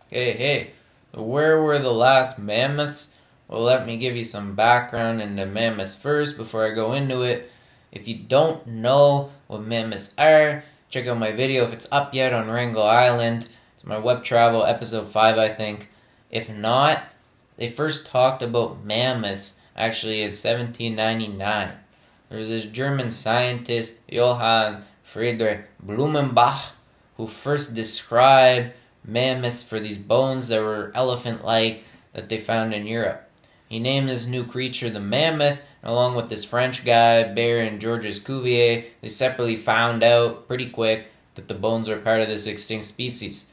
Hey, where were the last mammoths? Well, let me give you some background into mammoths first before I go into it. If you don't know what mammoths are, check out my video if it's up yet on Wrangel Island. It's my web travel, episode 5, I think. If not, they first talked about mammoths actually in 1799. There was this German scientist, Johann Friedrich Blumenbach, who first described mammoths for these bones that were elephant-like that they found in Europe. He named this new creature the mammoth, and along with this French guy, Baron Georges Cuvier, they separately found out pretty quick that the bones were part of this extinct species.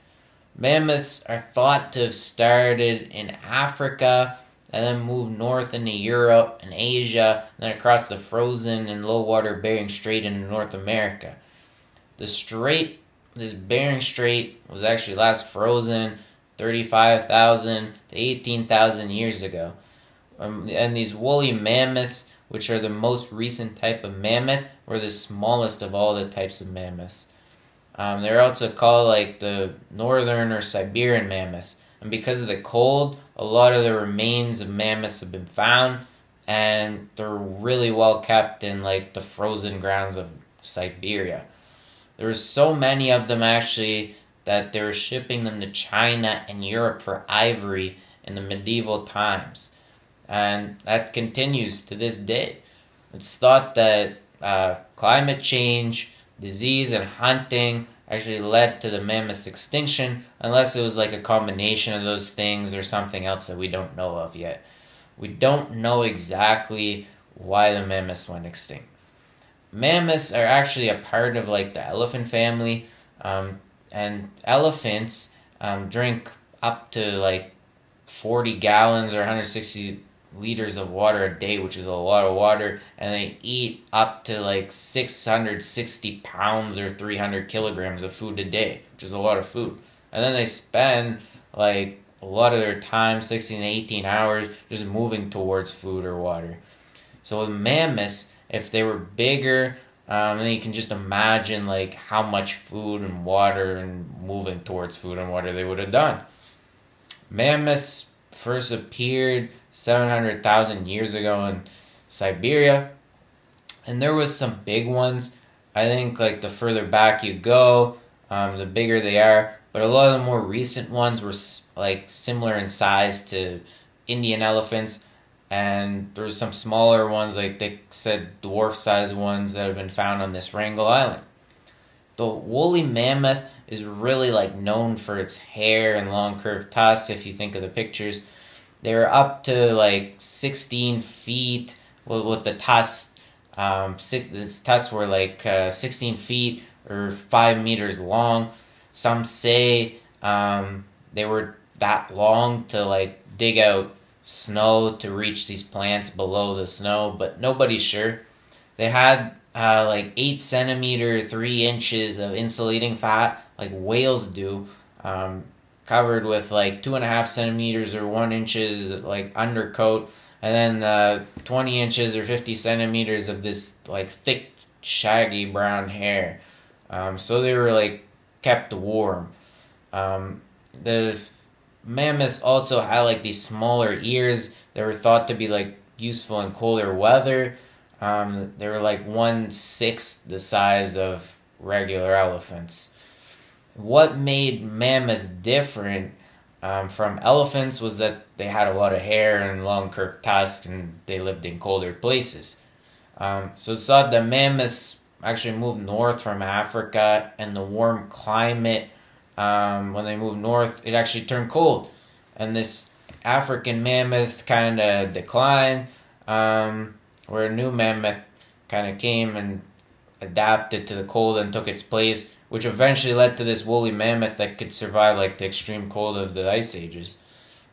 Mammoths are thought to have started in Africa and then moved north into Europe and Asia, and then across the frozen and low water Bering Strait into North America. This Bering Strait was actually last frozen 35,000 to 18,000 years ago. And these woolly mammoths, which are the most recent type of mammoth, were the smallest of all the types of mammoths. They're also called like the northern or Siberian mammoths. And because of the cold, a lot of the remains of mammoths have been found, and they're really well kept in like the frozen grounds of Siberia. There were so many of them actually that they were shipping them to China and Europe for ivory in the medieval times. And that continues to this day. It's thought that climate change, disease, and hunting actually led to the mammoth's extinction, unless it was like a combination of those things or something else that we don't know of yet. We don't know exactly why the mammoths went extinct. Mammoths are actually a part of like the elephant family, and elephants drink up to like 40 gallons or 160 liters of water a day, which is a lot of water, and they eat up to like 660 pounds or 300 kilograms of food a day, which is a lot of food. And then they spend like a lot of their time, 16 to 18 hours, just moving towards food or water. So with mammoths, if they were bigger, then you can just imagine like how much food and water and moving towards food and water they would have done. Mammoths first appeared 700,000 years ago in Siberia, and there was some big ones. I think like the further back you go, the bigger they are. But a lot of the more recent ones were like similar in size to Indian elephants. And there's some smaller ones, like they said dwarf-sized ones that have been found on this Wrangel Island. The woolly mammoth is really like known for its hair and long curved tusks. If you think of the pictures, they were up to like 16 feet with the tusks. These tusks were like 16 feet or 5 meters long. Some say they were that long to like dig out snow to reach these plants below the snow, but nobody's sure. They had like 8 centimeter, 3 inches of insulating fat, like whales do, covered with like 2.5 centimeters or 1 inches like undercoat, and then 20 inches or 50 centimeters of this like thick, shaggy brown hair. So they were like kept warm. The mammoths also had like these smaller ears that were thought to be like useful in colder weather. They were like 1/6 the size of regular elephants. What made mammoths different from elephants was that they had a lot of hair and long curved tusks, and they lived in colder places. So it's thought that mammoths actually moved north from Africa, and the warm climate, when they moved north, it actually turned cold. And this African mammoth kind of declined, where a new mammoth kind of came and adapted to the cold and took its place, which eventually led to this woolly mammoth that could survive like the extreme cold of the ice ages.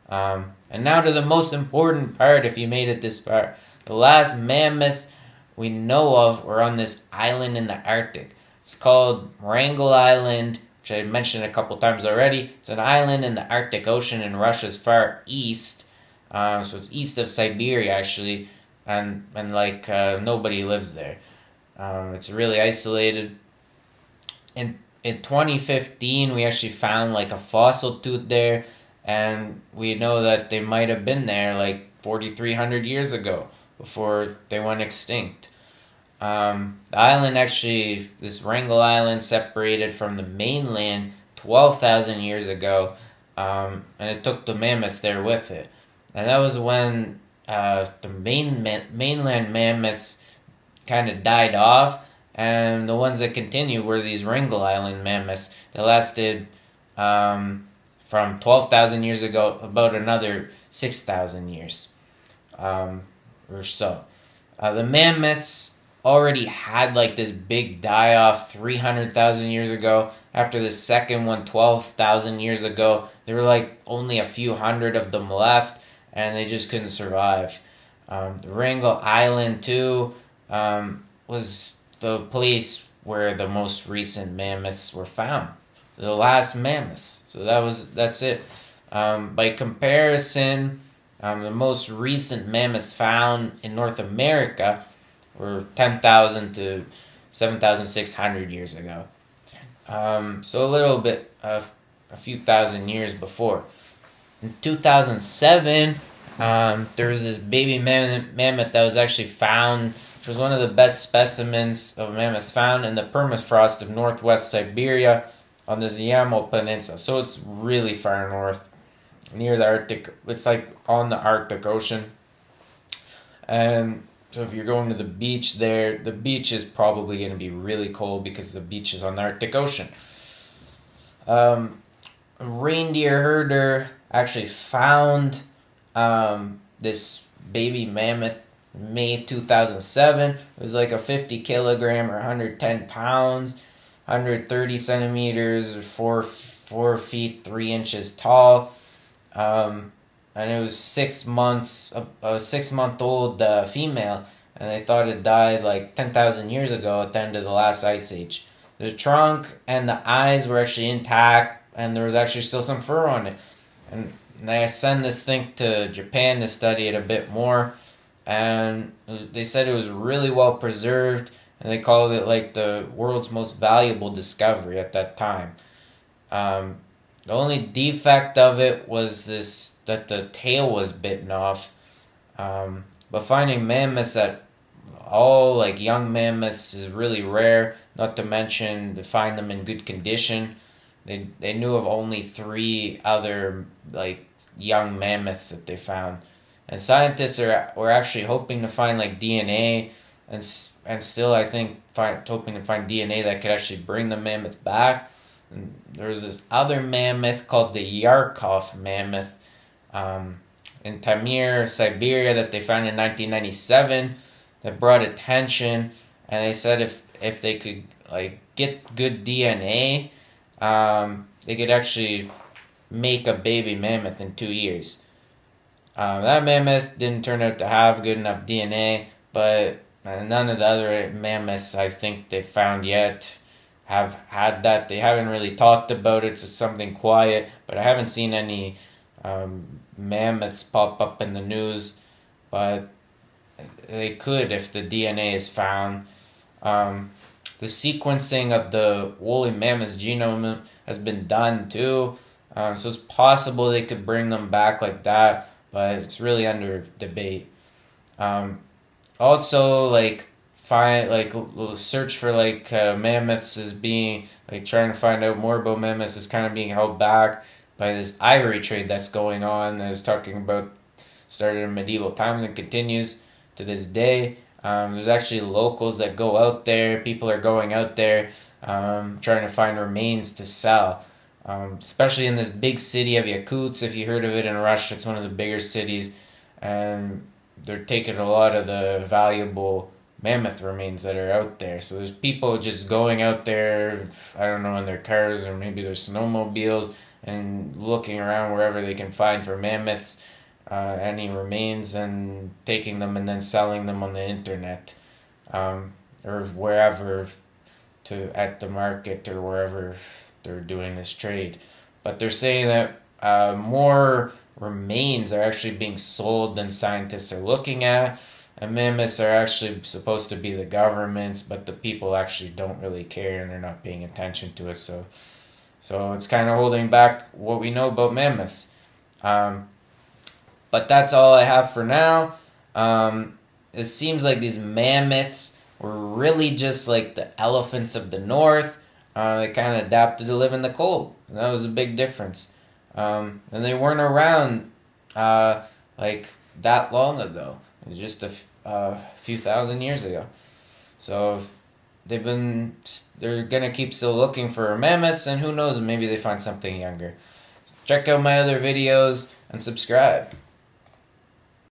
And now to the most important part, if you made it this far. The last mammoths we know of were on this island in the Arctic. It's called Wrangel Island, which I mentioned a couple times already. It's an island in the Arctic Ocean in Russia's far east. So it's east of Siberia actually, and nobody lives there. It's really isolated. And in 2015, we actually found like a fossil tooth there, and we know that they might have been there like 4,300 years ago before they went extinct. The island actually, this Wrangel Island, separated from the mainland 12,000 years ago, and it took the mammoths there with it. And that was when the mainland mammoths kind of died off, and the ones that continue were these Wrangel Island mammoths that lasted from 12,000 years ago about another 6,000 years or so. The mammoths already had like this big die-off 300,000 years ago. After the second one 12,000 years ago, there were like only a few hundred of them left, and they just couldn't survive. The Wrangel Island too was the place where the most recent mammoths were found. The Last Mammoths. So that's it. By comparison, the most recent mammoths found in North America were 10,000 to 7,600 years ago. So a little bit, a few thousand years before. In 2007, there was this baby mammoth that was actually found, which was one of the best specimens of mammoths found in the permafrost of northwest Siberia on the Yamal Peninsula. So it's really far north, near the Arctic. It's like on the Arctic Ocean. And so if you're going to the beach there, the beach is probably going to be really cold because the beach is on the Arctic Ocean. A reindeer herder actually found this baby mammoth in May 2007. It was like a 50 kilogram or 110 pounds, 130 centimeters, or 4 feet 3 inches tall. And it was 6 months, a 6-month-old female, and they thought it died like 10,000 years ago at the end of the last ice age. The trunk and the eyes were actually intact, and there was actually still some fur on it. And they sent this thing to Japan to study it a bit more, and they said it was really well preserved, and they called it like the world's most valuable discovery at that time. The only defect of it was that the tail was bitten off. But finding mammoths at all, like young mammoths, is really rare. Not to mention to find them in good condition. They knew of only 3 other like young mammoths that they found, and scientists were actually hoping to find like DNA, and still I think hoping to find DNA that could actually bring the mammoth back. And there was this other mammoth called the Yarkov mammoth in Taimyr, Siberia, that they found in 1997 that brought attention, and they said if they could like get good DNA, they could actually make a baby mammoth in 2 years. That mammoth didn't turn out to have good enough DNA, but none of the other mammoths I think they found yet have had that. They haven't really talked about it. It's something quiet, but I haven't seen any mammoths pop up in the news, but they could if the DNA is found. The sequencing of the woolly mammoth's genome has been done too, so it's possible they could bring them back like that, but it's really under debate. Also, like search for like mammoths is being like trying to find out more about mammoths is kind of being held back by this ivory trade that's going on. That is talking about started in medieval times and continues to this day. There's actually locals that go out there. People are going out there trying to find remains to sell. Especially in this big city of Yakutsk. If you heard of it in Russia, it's one of the bigger cities, and they're taking a lot of the valuable mammoth remains that are out there. So there's people just going out there, I don't know, in their cars or maybe their snowmobiles, and looking around wherever they can find for mammoths, any remains, and taking them and then selling them on the internet, or wherever, at the market or wherever they're doing this trade. But they're saying that more remains are actually being sold than scientists are looking at, And mammoths are actually supposed to be the governments, but the people actually don't really care and they're not paying attention to it. So it's kind of holding back what we know about mammoths. But that's all I have for now. It seems like these mammoths were really just like the elephants of the north. They kind of adapted to live in the cold. And that was a big difference. And they weren't around like that long ago. It was just a few thousand years ago. So they're gonna keep still looking for mammoths, and who knows, maybe they find something younger. Check out my other videos and subscribe.